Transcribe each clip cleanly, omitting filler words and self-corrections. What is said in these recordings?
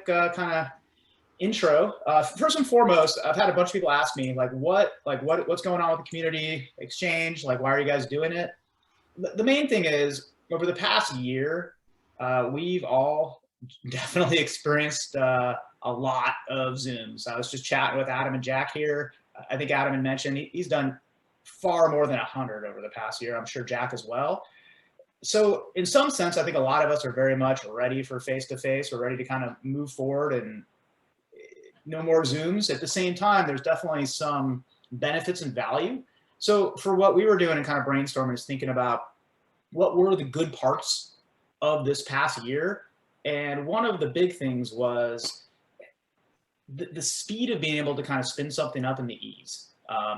kind of intro. First and foremost, I've had a bunch of people ask me what's going on with the community exchange? Like, why are you guys doing it? The main thing is over the past year, we've all definitely experienced a lot of Zooms. I was just chatting with Adam and Jack here. I think Adam had mentioned he's done far more than 100 over the past year. I'm sure Jack as well. So in some sense, I think a lot of us are very much ready for face-to-face. We're ready to kind of move forward and no more Zooms. At the same time, there's definitely some benefits and value. So for what we were doing and kind of brainstorming is thinking about what were the good parts of this past year. And one of the big things was the speed of being able to kind of spin something up and the ease.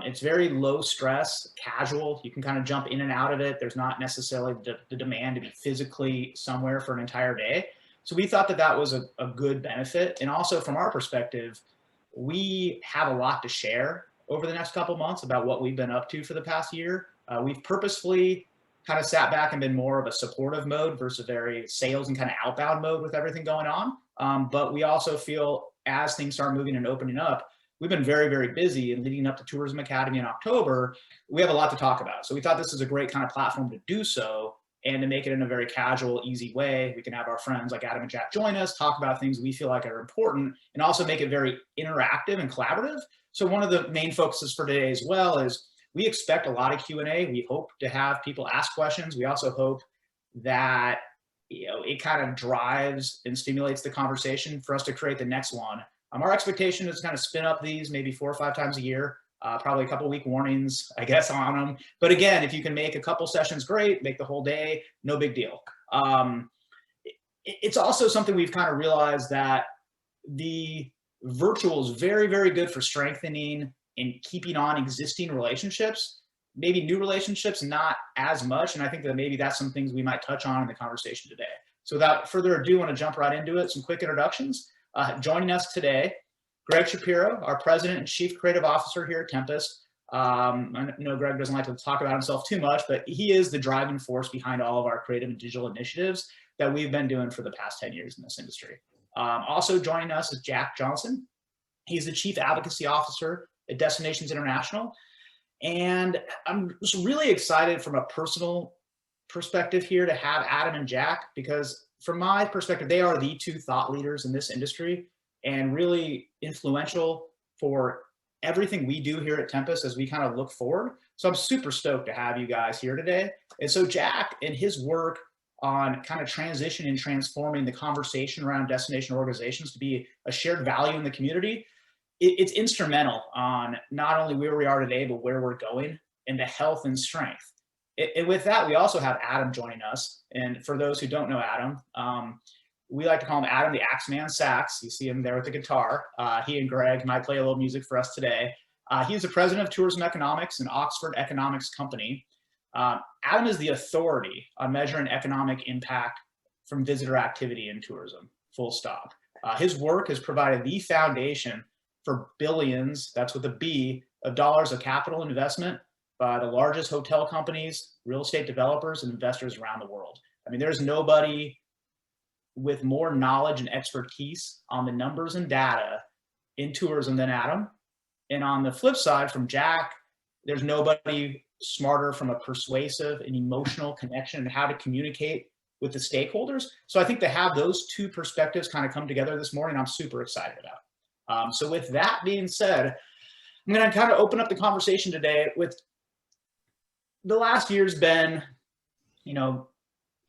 It's very low stress, casual. You can kind of jump in and out of it. There's not necessarily the demand to be physically somewhere for an entire day. So we thought that that was a good benefit. And also from our perspective, we have a lot to share over the next couple months about what we've been up to for the past year. We've purposefully kind of sat back and been more of a supportive mode versus very sales and kind of outbound mode with everything going on. But we also feel as things start moving and opening up, we've been very, very busy, and leading up to Tourism Academy in October, we have a lot to talk about. So we thought this is a great kind of platform to do so, and to make it in a very casual, easy way. We can have our friends like Adam and Jack join us, talk about things we feel like are important, and also make it very interactive and collaborative. So one of the main focuses for today as well is we expect a lot of Q&A. We hope to have people ask questions. We also hope that it kind of drives and stimulates the conversation for us to create the next one. Our expectation is to kind of spin up these maybe 4 or 5 times a year, probably a couple week warnings, I guess, on them. But again, if you can make a couple sessions, great. Make the whole day, no big deal. It's also something we've kind of realized that the virtual is very, very good for strengthening and keeping on existing relationships. Maybe new relationships, not as much. And I think that maybe that's some things we might touch on in the conversation today. So without further ado, I want to jump right into it. Some quick introductions. Joining us today, Gregg Shapiro, our President and Chief Creative Officer here at Tempest. I know Gregg doesn't like to talk about himself too much, but he is the driving force behind all of our creative and digital initiatives that we've been doing for the past 10 years in this industry. Also joining us is Jack Johnson. He's the Chief Advocacy Officer at Destinations International. And I'm just really excited from a personal perspective here to have Adam and Jack, because from my perspective, they are the two thought leaders in this industry and really influential for everything we do here at Tempest as we kind of look forward. So I'm super stoked to have you guys here today. And so Jack and his work on kind of transitioning and transforming the conversation around destination organizations to be a shared value in the community, it's instrumental on not only where we are today, but where we're going and the health and strength. And with that, we also have Adam joining us. And for those who don't know Adam, we like to call him Adam the Axeman Sax. You see him there with the guitar. He and Gregg might play a little music for us today. He's the president of Tourism Economics and Oxford Economics Company. Adam is the authority on measuring economic impact from visitor activity in tourism, full stop. His work has provided the foundation for billions, that's with a B, of dollars of capital investment by the largest hotel companies, real estate developers, and investors around the world. I mean, there's nobody with more knowledge and expertise on the numbers and data in tourism than Adam. And on the flip side, from Jack, there's nobody smarter from a persuasive and emotional connection and how to communicate with the stakeholders. So I think to have those two perspectives kind of come together this morning, I'm super excited about. So with that being said, I'm going to kind of open up the conversation today with the last year's been,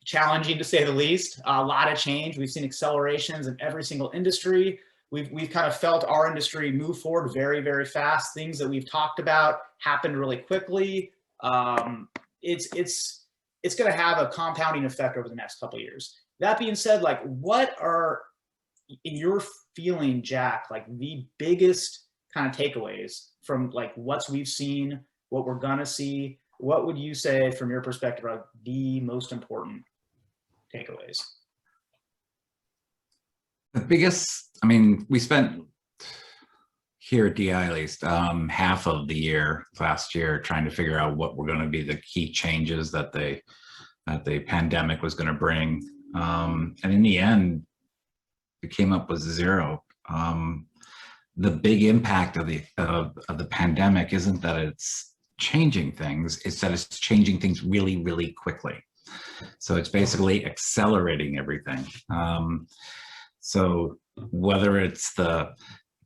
challenging to say the least. A lot of change. We've seen accelerations in every single industry. We've kind of felt our industry move forward very, very fast. Things that we've talked about happened really quickly. It's going to have a compounding effect over the next couple of years. That being said, like, what are, in your feeling, Jack, like the biggest kind of takeaways from like what we've seen, what we're gonna see? What would you say from your perspective are the most important takeaways? The biggest, I mean, we spent here at DI at least half of the year last year trying to figure out what were going to be the key changes that the pandemic was going to bring. And in the end, we came up with 0. The big impact of the pandemic isn't that it's changing things, it's that it's changing things really, really quickly. So it's basically accelerating everything. So whether it's the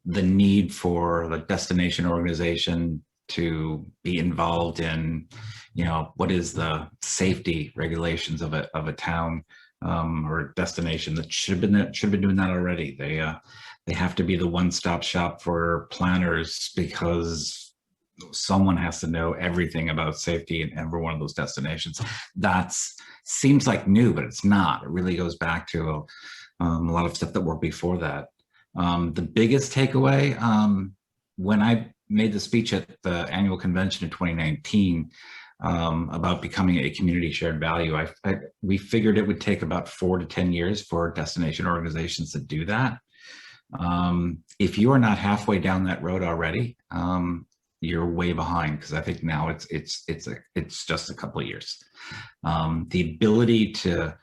need for the destination organization to be involved in, what is the safety regulations of a town or destination that should have been doing that already. They have to be the one-stop shop for planners because someone has to know everything about safety in every one of those destinations. Seems like new, but it's not. It really goes back to a lot of stuff that worked before that. The biggest takeaway, when I made the speech at the annual convention in 2019 about becoming a community shared value, we figured it would take about 4 to 10 years for destination organizations to do that. If you are not halfway down that road already, you're way behind, because I think now it's just a couple of years. The ability to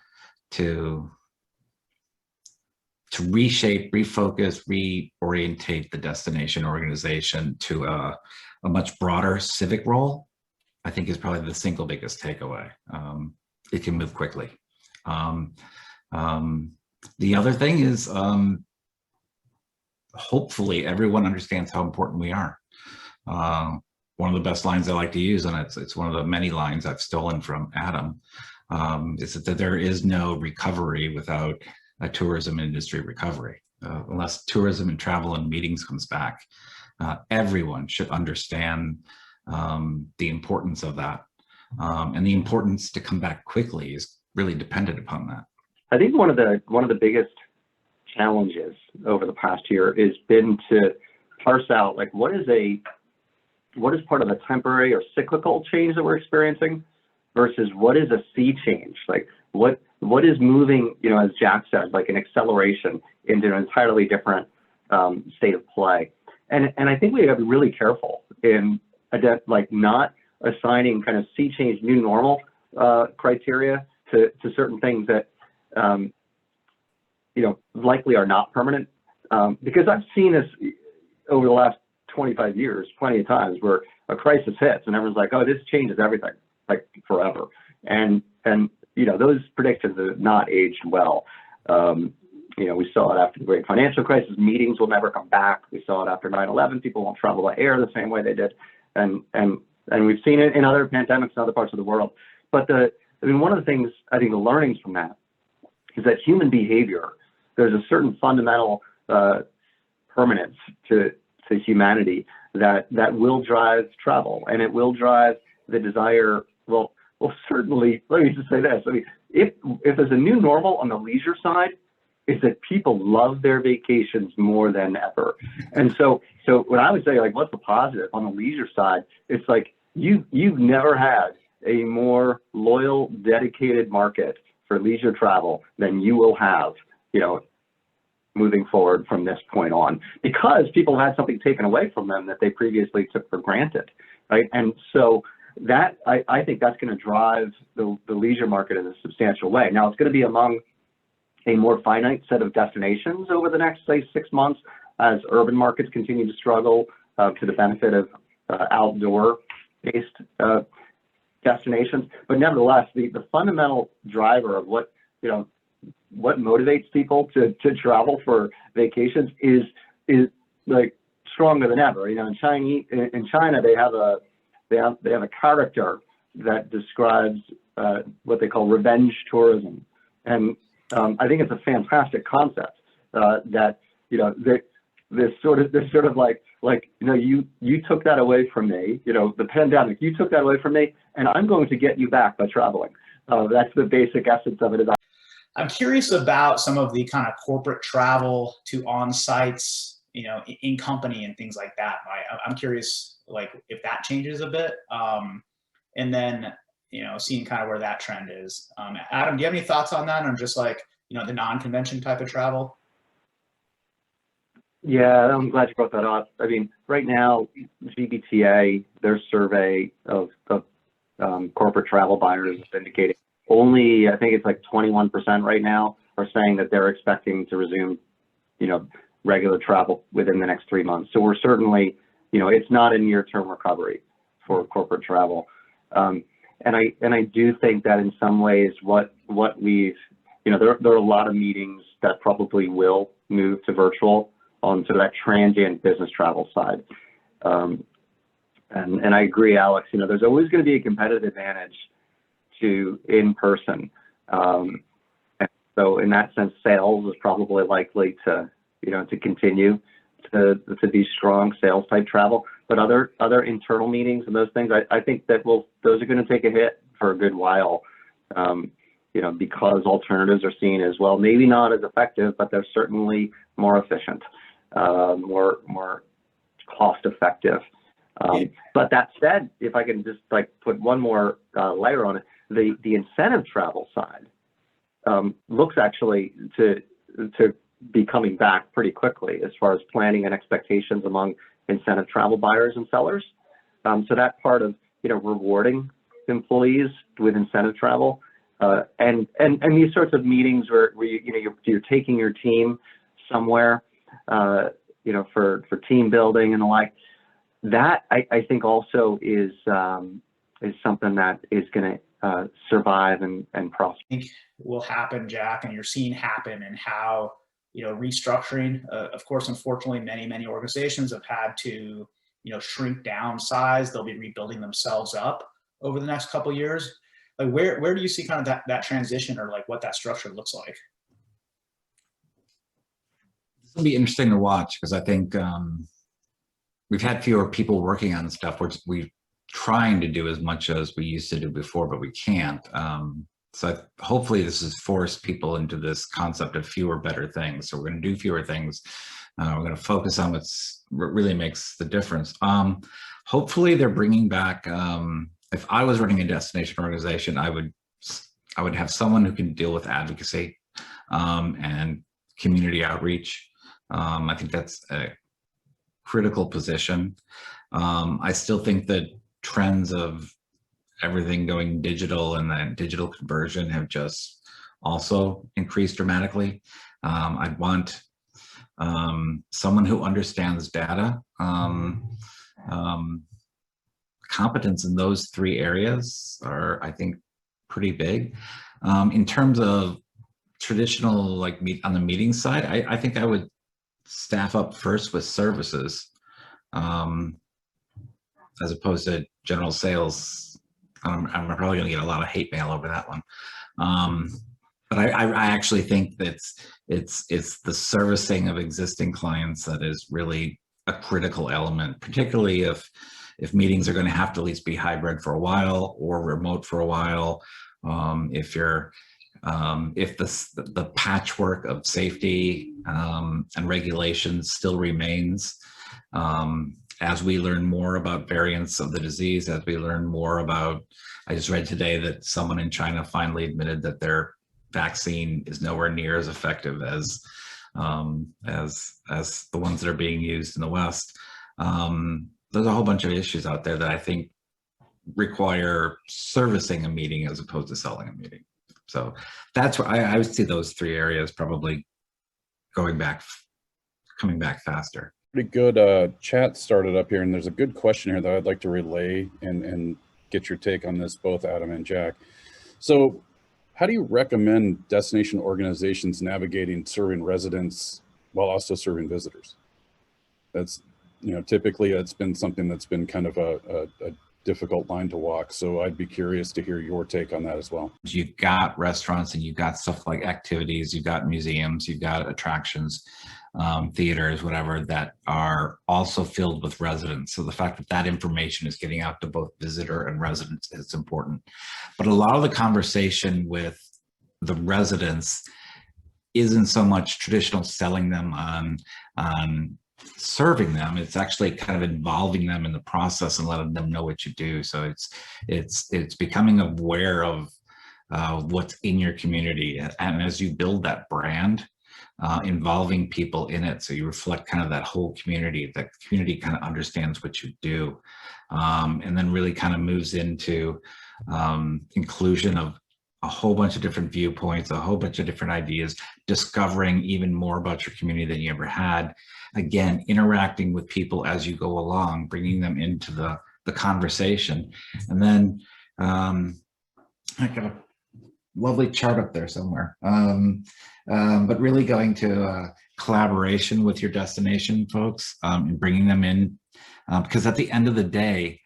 reshape, refocus, reorientate the destination organization to a much broader civic role, I think is probably the single biggest takeaway. It can move quickly. The other thing is, hopefully everyone understands how important we are. One of the best lines I like to use, and it's one of the many lines I've stolen from Adam, is that there is no recovery without a tourism industry recovery. Unless tourism and travel and meetings comes back, everyone should understand the importance of that. And the importance to come back quickly is really dependent upon that. I think one of the biggest challenges over the past year has been to parse out, like, what is part of a temporary or cyclical change that we're experiencing versus what is a sea change? Like, what is moving, as Jack said, like an acceleration into an entirely different state of play. And I think we have to be really careful in not assigning kind of sea change, new normal criteria to certain things that likely are not permanent, because I've seen this over the last 25 years plenty of times where a crisis hits and everyone's like, oh, this changes everything, like forever. And those predictions have not aged well. We saw it after the great financial crisis, meetings will never come back. We saw it after 9/11, people won't travel by air the same way they did. And we've seen it in other pandemics in other parts of the world. But one of the things, I think the learnings from that is that human behavior, there's a certain fundamental permanence to humanity that will drive travel, and it will drive the desire. Well, certainly, let me just say this. I mean, if there's a new normal on the leisure side, is that people love their vacations more than ever. And so when I would say, like, what's the positive on the leisure side, it's like you've never had a more loyal, dedicated market for leisure travel than you will have, moving forward from this point on, because people had something taken away from them that they previously took for granted, right? And so that, I think that's going to drive the leisure market in a substantial way. Now, it's going to be among a more finite set of destinations over the next, say, 6 months as urban markets continue to struggle to the benefit of outdoor-based destinations. But nevertheless, the fundamental driver of what motivates people to travel for vacations is like stronger than ever. In China, they have a character that describes what they call revenge tourism, and I think it's a fantastic concept that this sort of like you took that away from me, the pandemic, you took that away from me, and I'm going to get you back by traveling. That's the basic essence of it. I'm curious about some of the kind of corporate travel to on-sites, in company and things like that. I'm curious, like, if that changes a bit, and then, seeing kind of where that trend is. Adam, do you have any thoughts on that, on just like, the non-convention type of travel? Yeah, I'm glad you brought that up. I mean, right now, GBTA, their survey of corporate travel buyers is indicating only, I think it's like 21% right now, are saying that they're expecting to resume regular travel within the next 3 months. So we're certainly, it's not a near-term recovery for corporate travel. And I do think that in some ways what we've, there are a lot of meetings that probably will move to virtual on sort of that transient business travel side. And I agree, Alex, there's always going to be a competitive advantage to in-person. And so in that sense, sales is probably likely to continue to be strong sales type travel, but other internal meetings and those things, I think that those are going to take a hit for a good while, because alternatives are seen as, well, maybe not as effective, but they're certainly more efficient, more cost effective. But that said, if I can just put one more layer on it, the incentive travel side looks actually to be coming back pretty quickly as far as planning and expectations among incentive travel buyers and sellers. So that part of rewarding employees with incentive travel and these sorts of meetings where you're taking your team somewhere for team building and the like. That I think also is something that is going to survive and prosper. I think will happen, Jack, and you're seeing happen, and how restructuring. Of course, unfortunately, many organizations have had to shrink down size. They'll be rebuilding themselves up over the next couple of years. Like where do you see kind of that transition, or what that structure looks like? This will be interesting to watch, because I think we've had fewer people working on stuff. We're trying to do as much as we used to do before, but we can't. So hopefully this has forced people into this concept of fewer, better things. So we're going to do fewer things. We're going to focus on what really makes the difference. Hopefully they're bringing back, if I was running a destination organization, I would have someone who can deal with advocacy and community outreach. I think that's a critical position. I still think that trends of everything going digital and that digital conversion have just also increased dramatically. I'd want someone who understands data. Competence in those three areas are, I think, pretty big. In terms of traditional, on the meeting side, I think I would staff up first with services as opposed to general sales. I'm probably going to get a lot of hate mail over that one. But I actually think that it's the servicing of existing clients that is really a critical element, particularly if meetings are going to have to at least be hybrid for a while or remote for a while. If the patchwork of safety and regulations still remains, as we learn more about variants of the disease, as we learn more about, I just read today that someone in China finally admitted that their vaccine is nowhere near as effective as the ones that are being used in the West. There's a whole bunch of issues out there that I think require servicing a meeting as opposed to selling a meeting. So that's where I would see those three areas probably coming back faster. Pretty good chat started up here, and there's a good question here that I'd like to relay and get your take on this, both Adam and Jack. So how do you recommend destination organizations navigating serving residents while also serving visitors? That's, typically it's been something that's been kind of a difficult line to walk. So I'd be curious to hear your take on that as well. You've got restaurants and you've got stuff like activities, you've got museums, you've got attractions, theaters, whatever, that are also filled with residents. So the fact that that information is getting out to both visitor and residents is important. But a lot of the conversation with the residents isn't so much traditional selling them on serving them. It's actually kind of involving them in the process and letting them know what you do. So it's becoming aware of what's in your community, and as you build that brand, involving people in it, so you reflect kind of that whole community. That community kind of understands what you do, and then really kind of moves into inclusion of a whole bunch of different viewpoints, a whole bunch of different ideas, discovering even more about your community than you ever had. Again, interacting with people as you go along, bringing them into the conversation. And then I got a lovely chart up there somewhere, but really going to collaboration with your destination folks and bringing them in, because at the end of the day,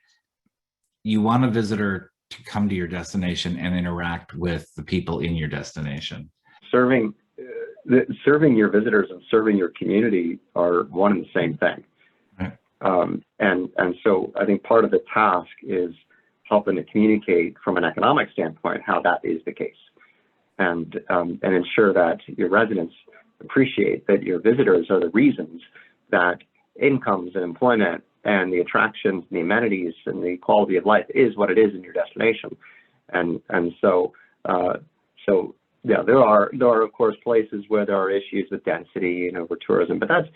you want a visitor to come to your destination and interact with the people in your destination. Serving your visitors and serving your community are one and the same thing. Right. And so I think part of the task is helping to communicate from an economic standpoint how that is the case, and ensure that your residents appreciate that your visitors are the reasons that incomes and employment and the attractions and the amenities and the quality of life is what it is in your destination. And so yeah, there are of course places where there are issues with density and over tourism, but that's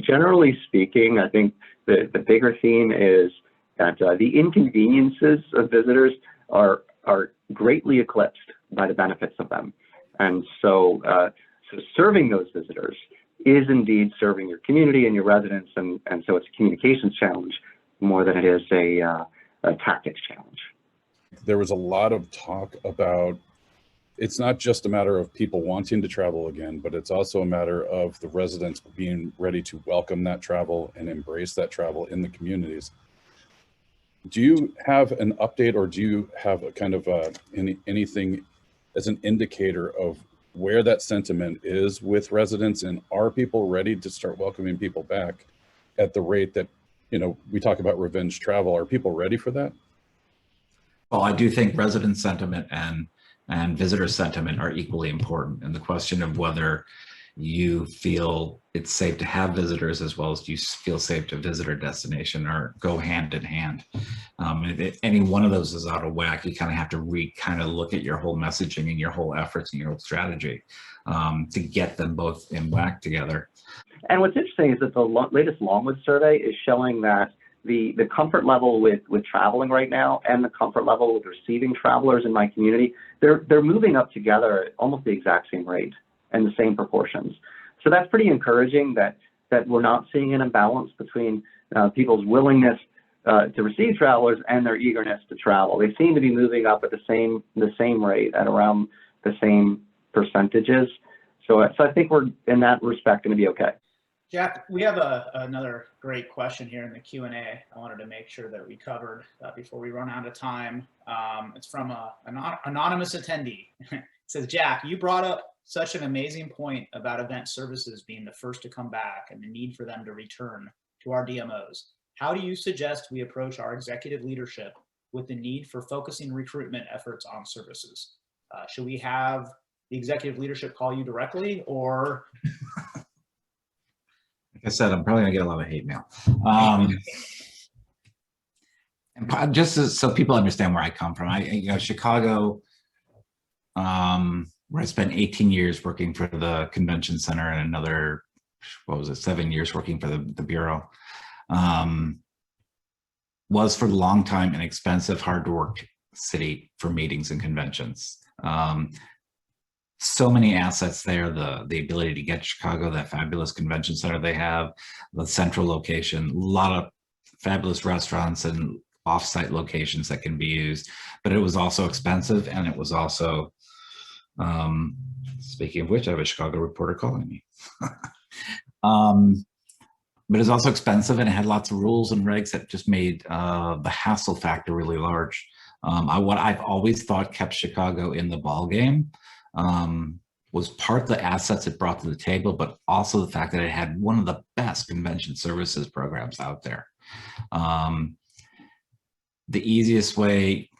generally speaking, I think the bigger theme is that the inconveniences of visitors are greatly eclipsed by the benefits of them. And so serving those visitors is indeed serving your community and your residents, and so it's a communications challenge more than it is a tactics challenge. There was a lot of talk about, it's not just a matter of people wanting to travel again, but it's also a matter of the residents being ready to welcome that travel and embrace that travel in the communities. Do you have an update, or do you have a kind of anything as an indicator of where that sentiment is with residents, and are people ready to start welcoming people back at the rate that, you know, we talk about revenge travel? Are people ready for that? Well, I do think resident sentiment and visitor sentiment are equally important. And the question of whether you feel it's safe to have visitors as well as you feel safe to visit a destination go hand in hand. If any one of those is out of whack, you kind of have to kind of look at your whole messaging and your whole efforts and your whole strategy to get them both in whack together. And what's interesting is that the latest Longwood survey is showing that the comfort level with traveling right now and the comfort level with receiving travelers in my community, they're moving up together at almost the exact same rate and the same proportions. So that's pretty encouraging that we're not seeing an imbalance between people's willingness to receive travelers and their eagerness to travel. They seem to be moving up at the same rate, at around the same percentages. So I think we're, in that respect, going to be okay. Jack, we have another great question here in the Q&A I wanted to make sure that we covered before we run out of time. It's from an anonymous attendee. It says, Jack, you brought up such an amazing point about event services being the first to come back and the need for them to return to our DMOs. How do you suggest we approach our executive leadership with the need for focusing recruitment efforts on services? Should we have the executive leadership call you directly, or? Like I said, I'm probably gonna get a lot of hate mail. And just so people understand where I come from, Chicago, where I spent 18 years working for the convention center and another, 7 years working for the Bureau, was for a long time an expensive, hard to work city for meetings and conventions. So many assets there, the ability to get to Chicago, that fabulous convention center they have, the central location, a lot of fabulous restaurants and off-site locations that can be used, but it was also expensive, and it was also, speaking of which, I have a Chicago reporter calling me. But it's also expensive, and it had lots of rules and regs that just made the hassle factor really large. What I've always thought kept Chicago in the ball game was part the assets it brought to the table, but also the fact that it had one of the best convention services programs out there. The easiest way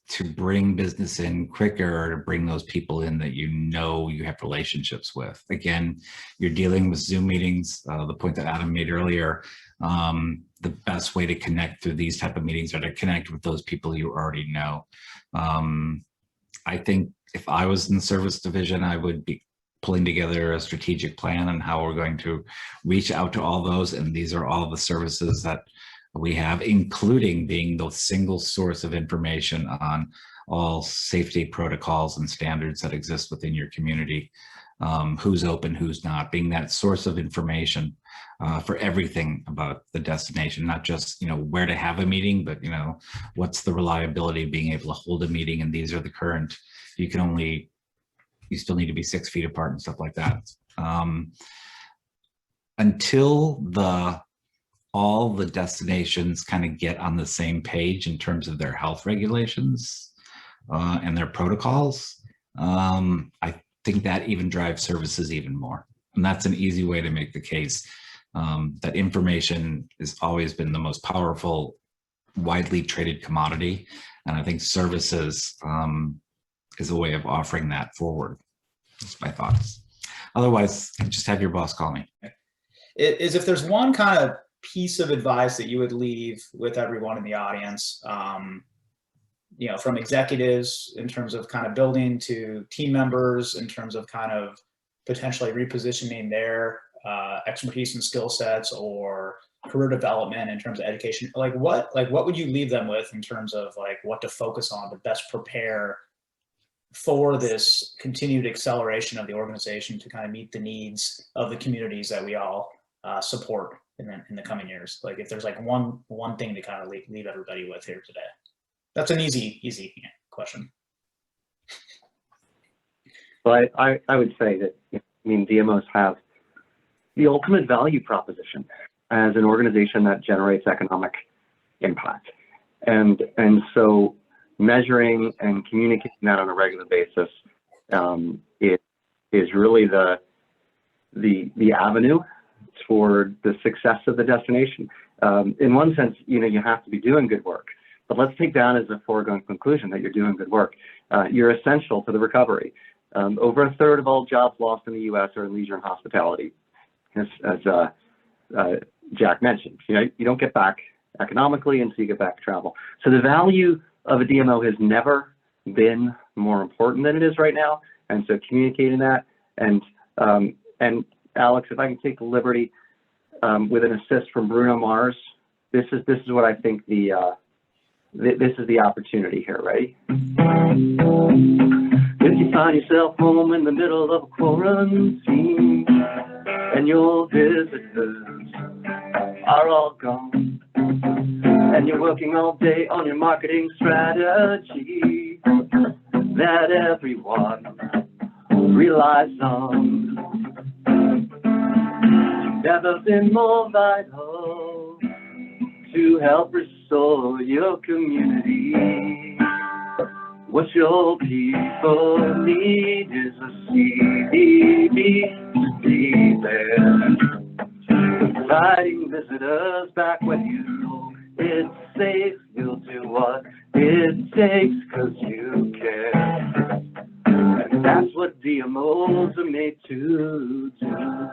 to bring business in quicker, or to bring those people in that you have relationships with. Again, you're dealing with Zoom meetings, the point that Adam made earlier. The best way to connect through these type of meetings are to connect with those people you already know. I think if I was in the service division, I would be pulling together a strategic plan on how we're going to reach out to all those. And these are all the services that we have, including being the single source of information on all safety protocols and standards that exist within your community, who's open, who's not, being that source of information for everything about the destination, not just, where to have a meeting, but, what's the reliability of being able to hold a meeting, and these are the current, you still need to be 6 feet apart and stuff like that. Until all the destinations kind of get on the same page in terms of their health regulations and their protocols, I think that even drives services even more. And that's an easy way to make the case that information has always been the most powerful, widely traded commodity. And I think services is a way of offering that forward. That's my thoughts. Otherwise, just have your boss call me. Is if there's one kind of piece of advice that you would leave with everyone in the audience, from executives in terms of kind of building to team members in terms of kind of potentially repositioning their expertise and skill sets or career development in terms of education, what would you leave them with in terms of what to focus on to best prepare for this continued acceleration of the organization to kind of meet the needs of the communities that we all support in the coming years? If there's one thing to kind of leave everybody with here today. That's an easy question. Well, I would say that, DMOs have the ultimate value proposition as an organization that generates economic impact. And so measuring and communicating that on a regular basis is really the avenue toward the success of the destination. In one sense, you have to be doing good work, but let's take that as a foregone conclusion that you're doing good work. You're essential to the recovery. Over a third of all jobs lost in the U.S. are in leisure and hospitality, as Jack mentioned. You don't get back economically until you get back to travel. So the value of a DMO has never been more important than it is right now. And so communicating that, and Alex, if I can take the liberty with an assist from Bruno Mars, this is what I think this is the opportunity here. Ready? If you find yourself home in the middle of a quarantine and your visitors are all gone, and you're working all day on your marketing strategy that everyone relies on, you've never been more vital to help restore your community. What your people need is a CDB to be there, inviting visitors back when you know it's safe. You'll do what it takes because you care, and that's what DMOs are made to do.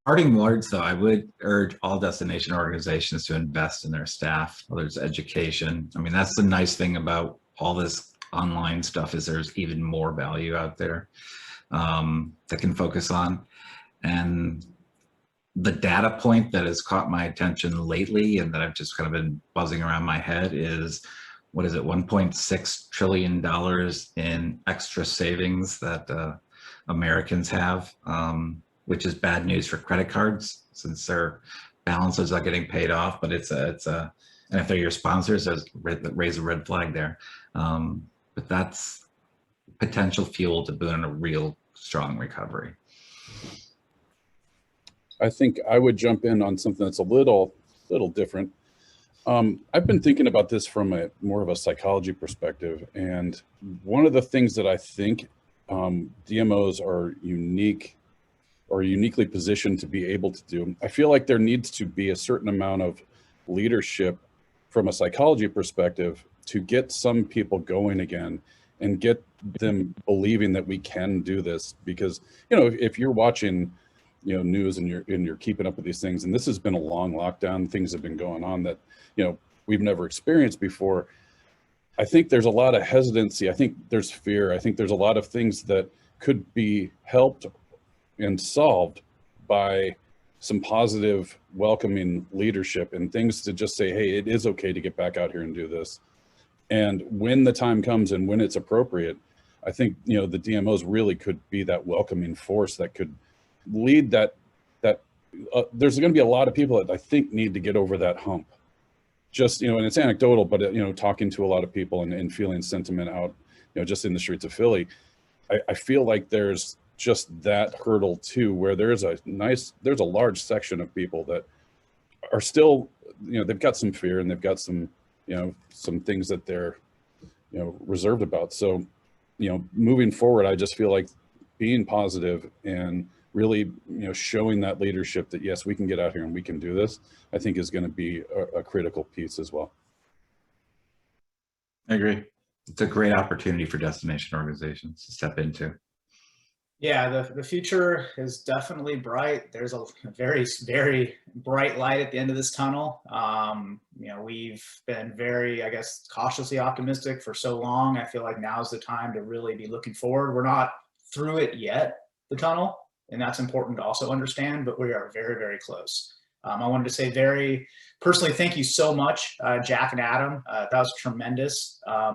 Parting words, though, I would urge all destination organizations to invest in their staff, whether it's education. That's the nice thing about all this online stuff, is there's even more value out there that can focus on. And the data point that has caught my attention lately and that I've just kind of been buzzing around my head is, what is it, $1.6 trillion in extra savings that Americans have, which is bad news for credit cards since their balances are getting paid off. But and if they're your sponsors, raise a red flag there. But that's potential fuel to boon a real strong recovery. I think I would jump in on something that's a little different. I've been thinking about this from more of a psychology perspective, and one of the things that I think DMOs are uniquely positioned to be able to do, I feel like there needs to be a certain amount of leadership from a psychology perspective to get some people going again and get them believing that we can do this. Because, if you're watching, news and you're keeping up with these things, and this has been a long lockdown, things have been going on that, we've never experienced before. I think there's a lot of hesitancy. I think there's fear. I think there's a lot of things that could be helped and solved by some positive, welcoming leadership and things to just say, hey, it is okay to get back out here and do this. And when the time comes and when it's appropriate, I think, you know, the DMOs really could be that welcoming force that could lead that there's going to be a lot of people that I think need to get over that hump. Just, you know, and it's anecdotal, but, you know, talking to a lot of people and feeling sentiment out, you know, just in the streets of Philly, I feel like there's just that hurdle too, where there's a large section of people that are still, you know, they've got some fear and they've got some, you know, some things that they're, you know, reserved about. So, you know, moving forward, I just feel like being positive and really, you know, showing that leadership that, yes, we can get out here and we can do this, I think is going to be a critical piece as well. I agree. It's a great opportunity for destination organizations to step into. Yeah, the future is definitely bright. There's a very, very bright light at the end of this tunnel. You know, we've been very, I guess, cautiously optimistic for so long. I feel like now's the time to really be looking forward. We're not through it yet, the tunnel, and that's important to also understand, but we are very, very close. I wanted to say very personally, thank you so much, Jack and Adam. That was tremendous.